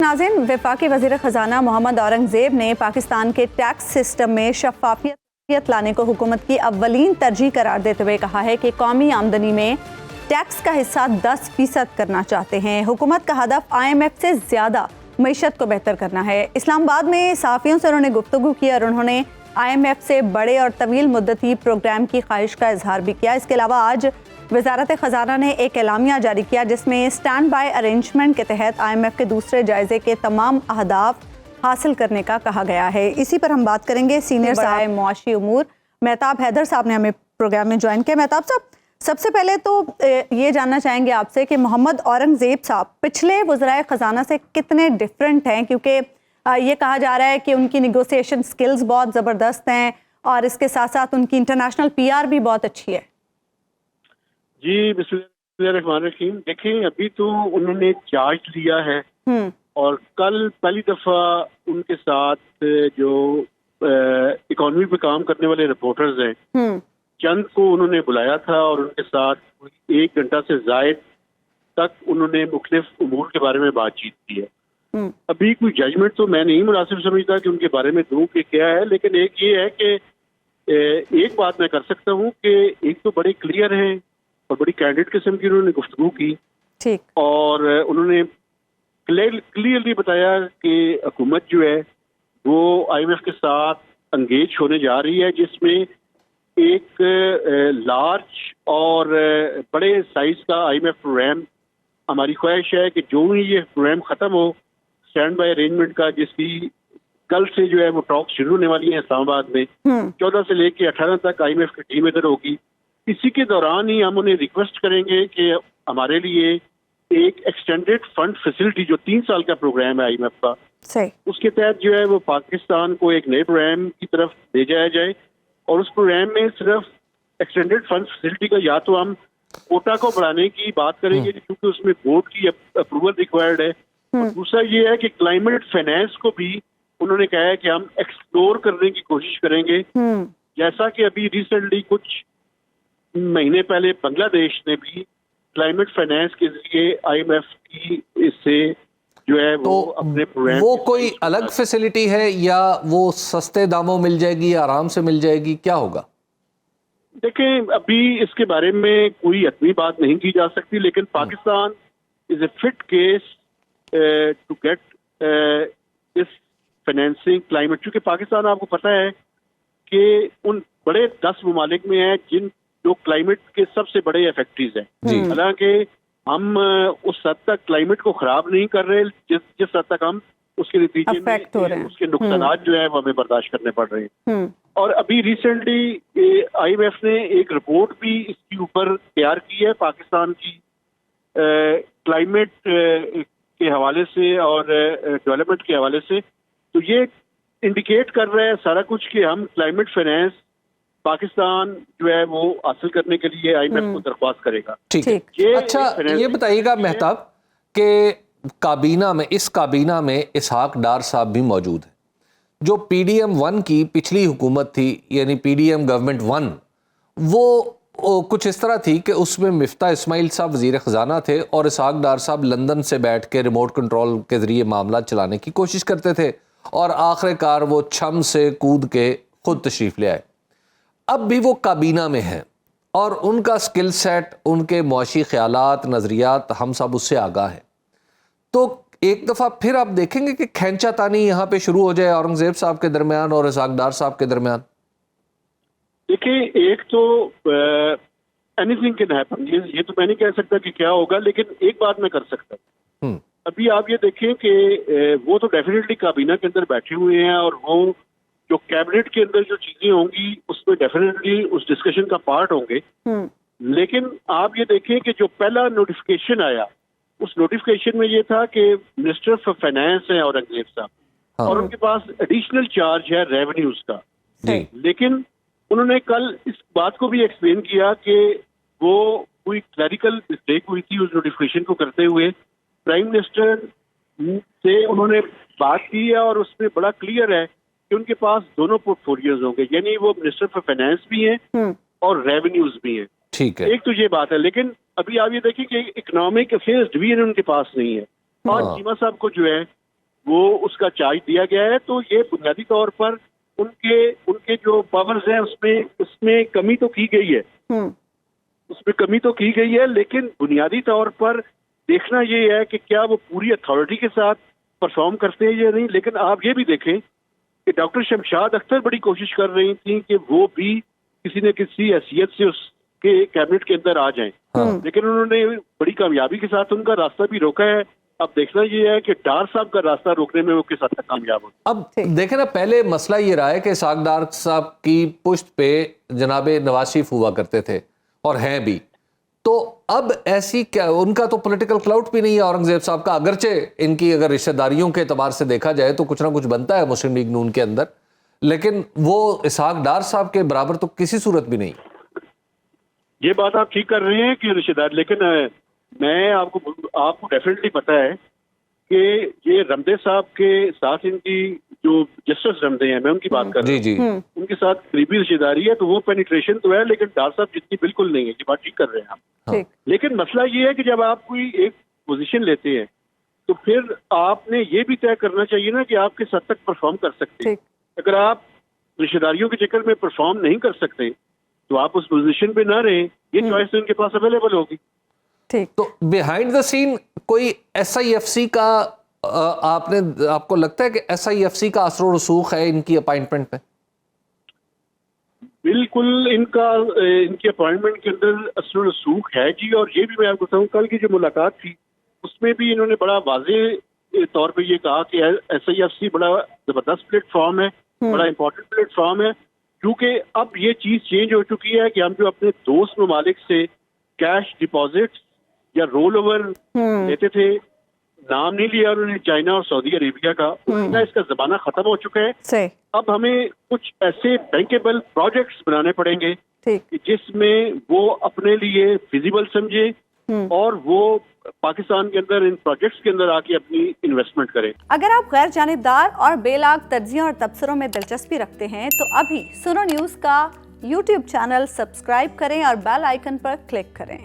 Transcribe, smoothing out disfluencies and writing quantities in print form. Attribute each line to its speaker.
Speaker 1: नाज़रीन, वफाकी वज़ीर ख़ज़ाना मोहम्मद औरंगज़ेब ने पाकिस्तान के टैक्स सिस्टम में शफ़ाफ़ियत लाने को हुकूमत की अव्वलीन तरजीह करार देते हुए कहा है कि कौमी आमदनी में टैक्स का हिस्सा 10% करना चाहते हैं। हुकूमत का हदफ IMF से ज़्यादा मईशत को बेहतर करना है। इस्लामाबाद में सहाफ़ियों से उन्होंने गुफ्तगू की और उन्होंने IMF से बड़े और तवील मुद्दती प्रोग्राम की ख्वाहिश का इजहार भी किया। इसके अलावा आज वज़ारत ख़ज़ाना ने एक एलामिया जारी किया जिसमें स्टैंड बाय अरेंजमेंट के तहत IMF के दूसरे जायज़े के तमाम अहदाफ हासिल करने का कहा गया है। इसी पर हम बात करेंगे। सीनियर साहब मुआशी उमूर मेहताब हैदर साहब ने हमें प्रोग्राम में ज्वाइन किया। मेहताब साहब, सबसे पहले तो ये जानना चाहेंगे आपसे कि मोहम्मद औरंगज़ेब साहब पिछले वज़राए ख़ज़ाना से कितने डिफरेंट हैं, क्योंकि ये कहा जा रहा है कि उनकी निगोसिएशन स्किल्स बहुत ज़बरदस्त हैं और इसके साथ साथ उनकी इंटरनेशनल PR भी बहुत अच्छी है।
Speaker 2: जी बिस्मिल्लाहिर्रहमानिर्रहीम। देखें, अभी तो उन्होंने चार्ज लिया है और कल पहली दफ़ा उनके साथ जो इकॉनमी पे काम करने वाले रिपोर्टर्स हैं चंद को उन्होंने बुलाया था और उनके साथ 1 घंटा से ज़ायद तक उन्होंने मुख्तलिफ उमूर के बारे में बातचीत की है। अभी कोई जजमेंट तो मैं नहीं मुनासिब समझता कि उनके बारे में दूं कि क्या है, लेकिन एक ये है कि एक बात मैं कर सकता हूँ कि एक तो बड़े क्लियर हैं और बड़ी कैंडिडेट किस्म की उन्होंने गुफ्तगू की। ठीक। और उन्होंने क्लियरली बताया कि हुकूमत जो है वो IMF के साथ अंगेज होने जा रही है, जिसमें एक लार्ज और बड़े साइज का IMF प्रोग्राम हमारी ख्वाहिश है कि जो ही ये प्रोग्राम ख़त्म हो स्टैंड बाय अरेंजमेंट का, जिसकी कल से जो है वो टॉक शुरू होने वाली है इस्लामाबाद में, 14 से लेके 18 तक IMF की टीम इधर होगी। इसी के दौरान ही हम उन्हें रिक्वेस्ट करेंगे कि हमारे लिए एक एक्सटेंडेड फंड फैसिलिटी जो 3 साल का प्रोग्राम है IMF का, उसके तहत जो है वो पाकिस्तान को एक नए प्रोग्राम की तरफ ले जाया जाए। और उस प्रोग्राम में सिर्फ एक्सटेंडेड फंड फैसिलिटी का या तो हम कोटा को बढ़ाने की बात करेंगे क्योंकि उसमें बोर्ड की अप्रूवल रिक्वायर्ड है, और दूसरा ये है कि क्लाइमेट फाइनेंस को भी उन्होंने कहा है कि हम एक्सप्लोर करने की कोशिश करेंगे। जैसा कि अभी रिसेंटली कुछ महीने पहले बांग्लादेश ने भी क्लाइमेट फाइनेंस के जरिए IMF की इससे जो है वो अपने प्रोग्राम,
Speaker 3: वो कोई अलग फैसिलिटी है या वो सस्ते दामों मिल जाएगी, आराम से मिल जाएगी, क्या होगा?
Speaker 2: देखें, अभी इसके बारे में कोई हतमी बात नहीं की जा सकती, लेकिन Pakistan is a fit case to get this financing climate, क्योंकि पाकिस्तान आपको पता है कि उन बड़े 10 ममालिक में है जो क्लाइमेट के सबसे बड़े इफेक्टीज हैं। हालांकि हम उस हद तक क्लाइमेट को खराब नहीं कर रहे जिस हद तक हम उसके नतीजे में उसके नुकसानात जो है वो हमें बर्दाश्त करने पड़ रहे हैं। और अभी रिसेंटली IMF ने एक रिपोर्ट भी इसके ऊपर तैयार की है पाकिस्तान की क्लाइमेट के हवाले से और डेवलपमेंट के हवाले से। तो ये इंडिकेट कर रहा है सारा कुछ कि हम क्लाइमेट फाइनेंस पाकिस्तान जो है वो हासिल करने के लिए IMF को दरख्वास्त करेगा। ठीक है।
Speaker 3: अच्छा, ये बताइएगा मेहताब कि इस काबीना में इसहाक डार साहब भी मौजूद है। जो PDM 1 की पिछली हुकूमत थी, यानी PDM गवर्नमेंट 1, वो कुछ इस तरह थी कि उसमें मिफ्ता इस्माइल साहब वज़ीर ख़ज़ाना थे और इसहाक डार साहब लंदन से बैठ के रिमोट कंट्रोल के ज़रिए मामला चलाने की कोशिश करते थे और आखिरकार वो छम से कूद के खुद तशरीफ़ ले आए। अब भी वो काबीना में हैं और उनका स्किल सेट, उनके मुआशी ख्यालात, नज़रियात हम सब उससे आगाह हैं। तो एक दफ़ा फिर आप देखेंगे कि खैंचा तानी यहाँ पे शुरू हो जाए औरंगज़ेब साहब के दरमियान और इसहाक डार साहब के दरमियान।
Speaker 2: देखिए, एक तो एनीथिंग कैन हैपन, ये तो मैं नहीं कह सकता कि क्या होगा, लेकिन एक बात मैं कर सकता हूँ। अभी आप ये देखें कि वो तो डेफिनेटली काबीना के अंदर बैठे हुए हैं और वो जो कैबिनेट के अंदर जो चीजें होंगी उसमें डेफिनेटली उस डिस्कशन का पार्ट होंगे। लेकिन आप ये देखें कि जो पहला नोटिफिकेशन आया उस नोटिफिकेशन में ये था कि मिनिस्टर फॉर फाइनेंस है औरंगजेब साहब और उनके पास एडिशनल चार्ज है रेवेन्यूज का। लेकिन उन्होंने कल इस बात को भी एक्सप्लेन किया कि वो कोई क्लैरिकल मिस्टेक हुई थी उस नोटिफिकेशन को करते हुए। प्राइम मिनिस्टर से उन्होंने बात की है और उसमें बड़ा क्लियर है कि उनके पास दोनों पोर्टफोलियोज होंगे, यानी वो मिनिस्टर फॉर फाइनेंस भी हैं और रेवेन्यूज भी हैं। ठीक है, एक तो ये बात है। लेकिन अभी आप ये देखिए कि इकोनॉमिक अफेयर्स डिवीजन उनके पास नहीं है। और चीमा साहब को जो है وہ اس کا چارج دیا گیا ہے. تو یہ بنیادی طور پر ان کے جو پاورز ہیں اس میں کمی تو کی گئی ہے, لیکن بنیادی طور پر دیکھنا یہ ہے کہ کیا وہ پوری اتھارٹی کے ساتھ پرفارم کرتے ہیں یا نہیں. لیکن آپ یہ بھی دیکھیں کہ ڈاکٹر شمشاد اختر بڑی کوشش کر رہی تھیں کہ وہ بھی کسی نہ کسی حیثیت سے اس کے کیبنٹ کے اندر آ جائیں, لیکن انہوں نے بڑی کامیابی کے ساتھ ان کا راستہ بھی روکا ہے. اب دیکھنا یہ ہے کہ ڈار صاحب کا راستہ روکنے میں وہ کس حد تک کامیاب ہو.
Speaker 3: اب دیکھیں نا, پہلے مسئلہ یہ رہا ہے کہ اسحاق ڈار صاحب کی پشت پہ جناب نواز شریف ہوا کرتے تھے اور ہیں بھی, تو اب ایسی کیا, ان کا تو پولیٹیکل کلاؤٹ بھی نہیں ہے اورنگزیب صاحب کا, اگرچہ ان کی اگر رشتہ داریوں کے اعتبار سے دیکھا جائے تو کچھ نہ کچھ بنتا ہے مسلم لیگ نون کے اندر, لیکن وہ اسحاق ڈار صاحب کے برابر تو کسی صورت بھی نہیں.
Speaker 2: یہ بات آپ ٹھیک کر رہے ہیں کہ رشتہ دار, لیکن میں آپ کو ڈیفینیٹلی پتا ہے کہ یہ رمدے صاحب کے ساتھ ان کی جو جسٹس رمدے ہیں, میں ان کی بات کر رہا ہوں,
Speaker 3: جی
Speaker 2: ان کے ساتھ قریبی رشتہ داری ہے, تو وہ پینیٹریشن تو ہے, لیکن ڈار صاحب جتنی بالکل نہیں ہے. یہ بات ٹھیک کر رہے ہیں آپ. لیکن مسئلہ یہ ہے کہ جب آپ کوئی ایک پوزیشن لیتے ہیں تو پھر آپ نے یہ بھی طے کرنا چاہیے نا کہ آپ کس حد تک پرفارم کر سکتے ہیں. اگر آپ رشتہ داریوں کے چکر میں پرفارم نہیں کر سکتے تو آپ اس پوزیشن پہ نہ رہیں, یہ چوائس ان کے پاس اویلیبل ہوگی.
Speaker 3: تو بیہائنڈ دا سین کوئی ایس آئی ایف سی کا آپ کو لگتا ہے کہ ایس آئی ایف سی کا اثر و رسوخ ہے ان کی اپائنٹمنٹ پہ؟
Speaker 2: بالکل ان کی اپوائنٹمنٹ کے اندر اثر و رسوخ ہے جی. اور یہ بھی میں آپ کو بتاؤں, کل کی جو ملاقات تھی اس میں بھی انہوں نے بڑا واضح طور پہ یہ کہا کہ ایس آئی ایف سی بڑا زبردست پلیٹ فارم ہے, بڑا امپورٹنٹ پلیٹ فارم ہے, کیونکہ اب یہ چیز چینج ہو چکی ہے کہ ہم جو اپنے دوست ممالک سے کیش ڈپازٹ یا رول اوور لیتے تھے, نام نہیں لیا انہوں نے چائنا اور سعودی عربیہ کا, اس کا زمانہ ختم ہو چکا ہے. اب ہمیں کچھ ایسے بینکیبل پروجیکٹس بنانے پڑیں گے جس میں وہ اپنے لیے فیزیبل سمجھے اور وہ پاکستان کے اندر ان پروجیکٹس کے اندر آ کے اپنی انویسٹمنٹ کریں.
Speaker 1: اگر آپ غیر جانبدار اور بے لاگ تجزیوں اور تبصروں میں دلچسپی رکھتے ہیں تو ابھی سنو نیوز کا یوٹیوب چینل سبسکرائب کریں اور بیل آئیکن پر کلک کریں.